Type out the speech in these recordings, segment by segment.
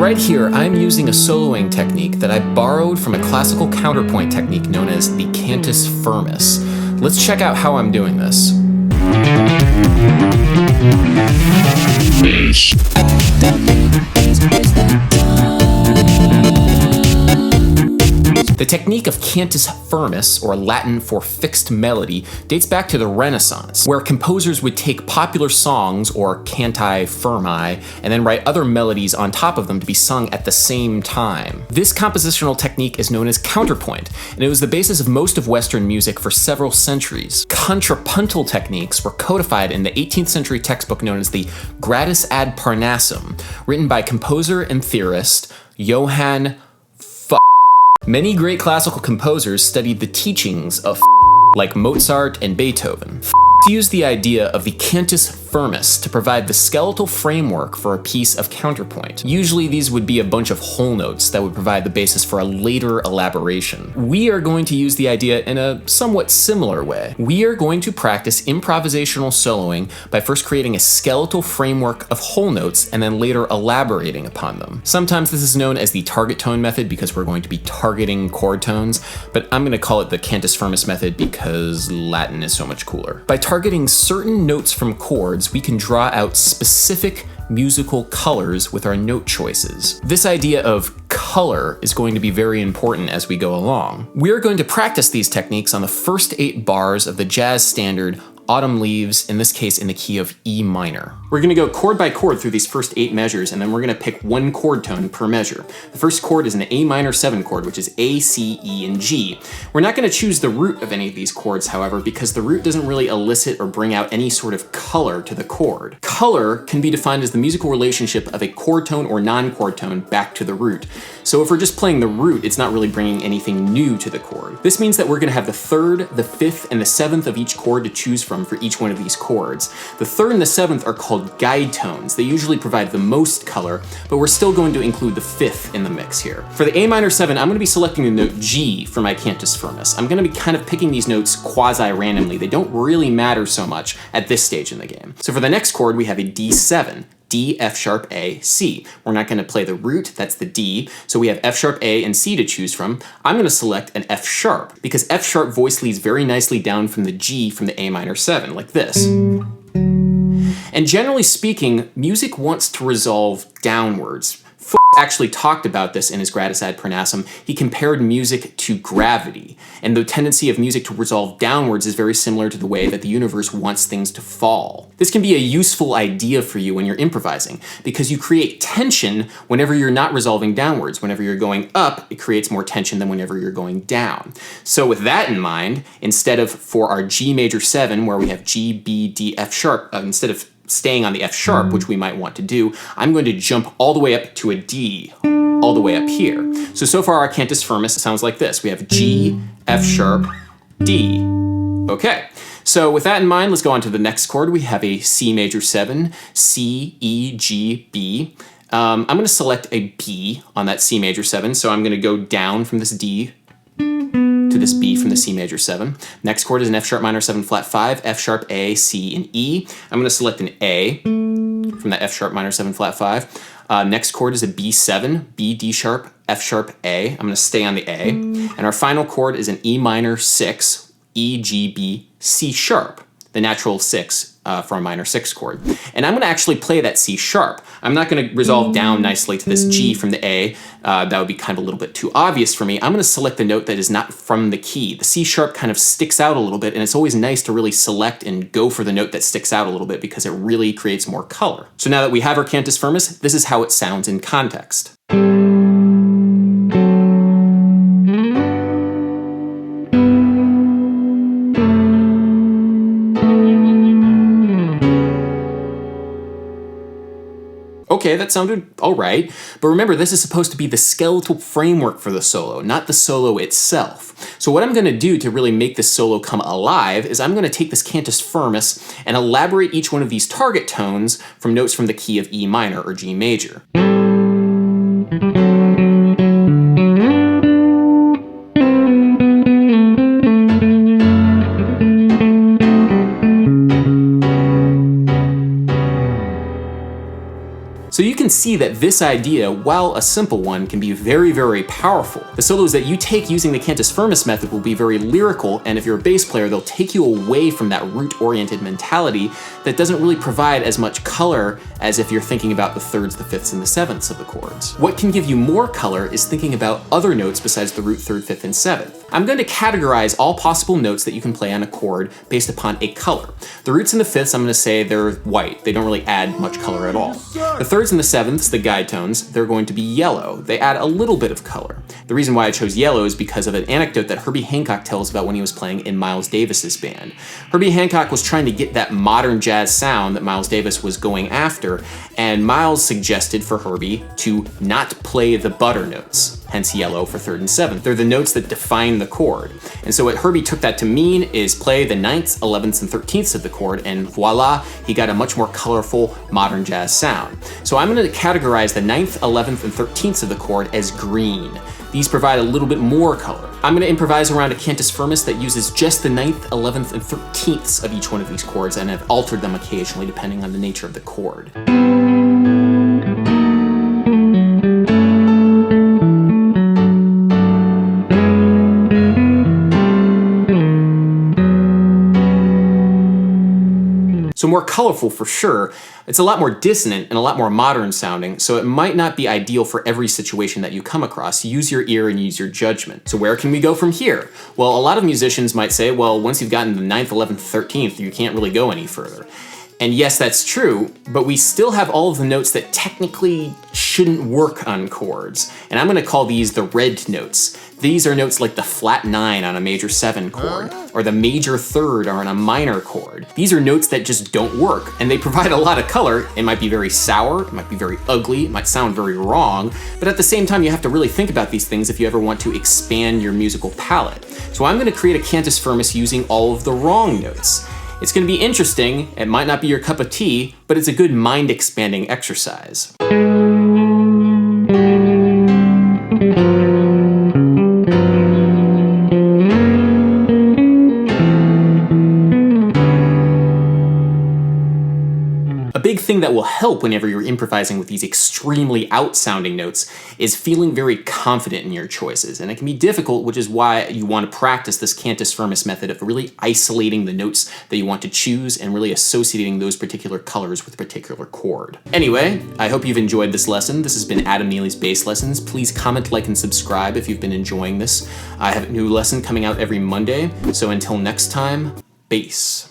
right here, I'm using a soloing technique that I borrowed from a classical counterpoint technique known as the Cantus Firmus. Let's check out how I'm doing this. The technique of Cantus Firmus, or Latin for fixed melody, dates back to the Renaissance, where composers would take popular songs, or canti firmi, and then write other melodies on top of them to be sung at the same time. This compositional technique is known as counterpoint, and it was the basis of most of Western music for several centuries. Contrapuntal techniques were codified in the 18th century textbook known as the Gradus Ad Parnassum, written by composer and theorist Johann. Many great classical composers studied the teachings of like Mozart and Beethoven. Used the idea of the Cantus Firmus to provide the skeletal framework for a piece of counterpoint. Usually these would be a bunch of whole notes that would provide the basis for a later elaboration. We are going to use the idea in a somewhat similar way. We are going to practice improvisational soloing by first creating a skeletal framework of whole notes and then later elaborating upon them. Sometimes this is known as the target tone method because we're going to be targeting chord tones, but I'm going to call it the Cantus Firmus method because Latin is so much cooler. By targeting certain notes from chords, we can draw out specific musical colors with our note choices. This idea of color is going to be very important as we go along. We're going to practice these techniques on the first 8 bars of the jazz standard Autumn Leaves, in this case in the key of E minor. We're going to go chord by chord through these first 8 measures, and then we're going to pick one chord tone per measure. The first chord is an A minor 7 chord, which is A, C, E, and G. We're not going to choose the root of any of these chords, however, because the root doesn't really elicit or bring out any sort of color to the chord. Color can be defined as the musical relationship of a chord tone or non-chord tone back to the root. So if we're just playing the root, it's not really bringing anything new to the chord. This means that we're going to have the 3rd, the 5th, and the 7th of each chord to choose from for each one of these chords. The 3rd and the 7th are called guide tones. They usually provide the most color, but we're still going to include the 5th in the mix here. For the A minor 7, I'm going to be selecting the note G for my Cantus Firmus. I'm going to be kind of picking these notes quasi-randomly. They don't really matter so much at this stage in the game. So for the next chord, we have a D7. D, F sharp, A, C. We're not going to play the root, that's the D, so we have F sharp, A, and C to choose from. I'm going to select an F sharp, because F sharp voice leads very nicely down from the G from the A minor 7, like this. And generally speaking, music wants to resolve downwards. Actually talked about this in his Gradus Ad Parnassum. He compared music to gravity, and the tendency of music to resolve downwards is very similar to the way that the universe wants things to fall. This can be a useful idea for you when you're improvising, because you create tension whenever you're not resolving downwards. Whenever you're going up, it creates more tension than whenever you're going down. So with that in mind, instead of for our G major 7, where we have G, B, D, F sharp, instead of staying on the F sharp, which we might want to do, I'm going to jump all the way up to a D, all the way up here. So far our Cantus Firmus sounds like this. We have G, F sharp, D. Okay, so with that in mind, let's go on to the next chord. We have a C major 7, C, E, G, B. I'm going to select a B on that C major 7, so I'm going to go down from this D to this B from the C major 7. Next chord is an F sharp minor 7 flat 5, F sharp, A, C, and E. I'm going to select an A from that F sharp minor 7 flat 5. Next chord is a B7, B, D sharp, F sharp, A. I'm going to stay on the A. And our final chord is an E minor 6, E, G, B, C sharp, the natural 6 for a minor 6 chord. And I'm going to actually play that C sharp. I'm not going to resolve down nicely to this G from the A. That would be kind of a little bit too obvious for me. I'm going to select the note that is not from the key. The C sharp kind of sticks out a little bit, and it's always nice to really select and go for the note that sticks out a little bit because it really creates more color. So now that we have our Cantus Firmus, this is how it sounds in context. Okay, that sounded all right, but remember, this is supposed to be the skeletal framework for the solo, not the solo itself. So what I'm going to do to really make this solo come alive is I'm going to take this Cantus Firmus and elaborate each one of these target tones from notes from the key of E minor or G major. So you can see that this idea, while a simple one, can be very, very powerful. The solos that you take using the Cantus Firmus method will be very lyrical, and if you're a bass player, they'll take you away from that root-oriented mentality that doesn't really provide as much color as if you're thinking about the thirds, the fifths, and the sevenths of the chords. What can give you more color is thinking about other notes besides the root, third, fifth, and seventh. I'm going to categorize all possible notes that you can play on a chord based upon a color. The roots and the fifths, I'm going to say they're white. They don't really add much color at all. The thirds and the sevenths, the guide tones, they're going to be yellow. They add a little bit of color. The reason why I chose yellow is because of an anecdote that Herbie Hancock tells about when he was playing in Miles Davis's band. Herbie Hancock was trying to get that modern jazz sound that Miles Davis was going after, and Miles suggested for Herbie to not play the butter notes, hence yellow for third and seventh. They're the notes that define the chord. And so what Herbie took that to mean is play the 9ths, 11ths, and 13ths of the chord, and voila, he got a much more colorful modern jazz sound. So I'm going to categorize the 9th, 11th, and 13ths of the chord as green. These provide a little bit more color. I'm going to improvise around a Cantus Firmus that uses just the 9th, 11th, and 13ths of each one of these chords, and I've altered them occasionally depending on the nature of the chord. So more colorful for sure. It's a lot more dissonant and a lot more modern sounding, so it might not be ideal for every situation that you come across. Use your ear and use your judgment. So where can we go from here? Well, a lot of musicians might say, well, once you've gotten the 9th, 11th, 13th, you can't really go any further. And yes, that's true, but we still have all of the notes that technically shouldn't work on chords. And I'm going to call these the red notes. These are notes like the flat 9 on a major 7 chord, or the major 3rd on a minor chord. These are notes that just don't work, and they provide a lot of color. It might be very sour, it might be very ugly, it might sound very wrong, but at the same time, you have to really think about these things if you ever want to expand your musical palette. So I'm going to create a Cantus Firmus using all of the wrong notes. It's going to be interesting, it might not be your cup of tea, but it's a good mind-expanding exercise. Big thing that will help whenever you're improvising with these extremely out-sounding notes is feeling very confident in your choices. And it can be difficult, which is why you want to practice this Cantus Firmus method of really isolating the notes that you want to choose and really associating those particular colors with a particular chord. Anyway, I hope you've enjoyed this lesson. This has been Adam Neely's Bass Lessons. Please comment, like, and subscribe if you've been enjoying this. I have a new lesson coming out every Monday. So until next time, bass.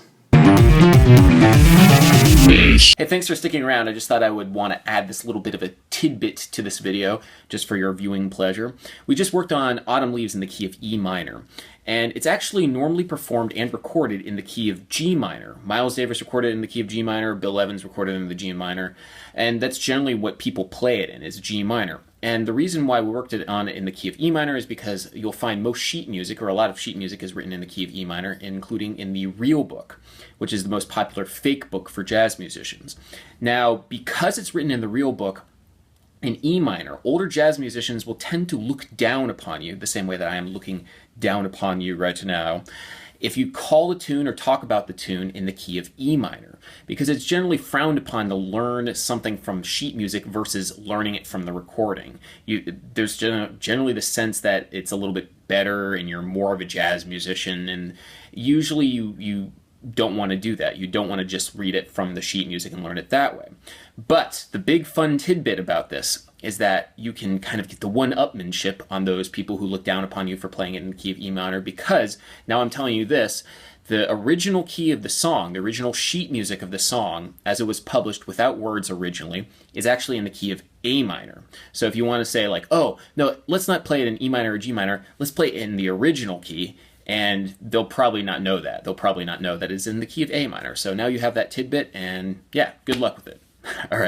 Hey, thanks for sticking around. I just thought I would want to add this little bit of a tidbit to this video, just for your viewing pleasure. We just worked on Autumn Leaves in the key of E minor, and it's actually normally performed and recorded in the key of G minor. Miles Davis recorded it in the key of G minor, Bill Evans recorded it in the G minor, and that's generally what people play it in, is G minor. And the reason why we worked it on in the key of E minor is because you'll find most sheet music, or a lot of sheet music, is written in the key of E minor, including in the Real Book, which is the most popular fake book for jazz musicians. Now, because it's written in the Real Book in E minor, older jazz musicians will tend to look down upon you, the same way that I am looking down upon you right now, if you call the tune or talk about the tune in the key of E minor, because it's generally frowned upon to learn something from sheet music versus learning it from the recording. There's generally the sense that it's a little bit better and you're more of a jazz musician, and usually you don't want to do that. You don't want to just read it from the sheet music and learn it that way. But the big fun tidbit about this is that you can kind of get the one-upmanship on those people who look down upon you for playing it in the key of E minor, because now I'm telling you this, the original key of the song, the original sheet music of the song, as it was published without words originally, is actually in the key of A minor. So if you want to say like, oh, no, let's not play it in E minor or G minor, let's play it in the original key, and they'll probably not know that. They'll probably not know that it's in the key of A minor. So now you have that tidbit, and yeah, good luck with it. All right.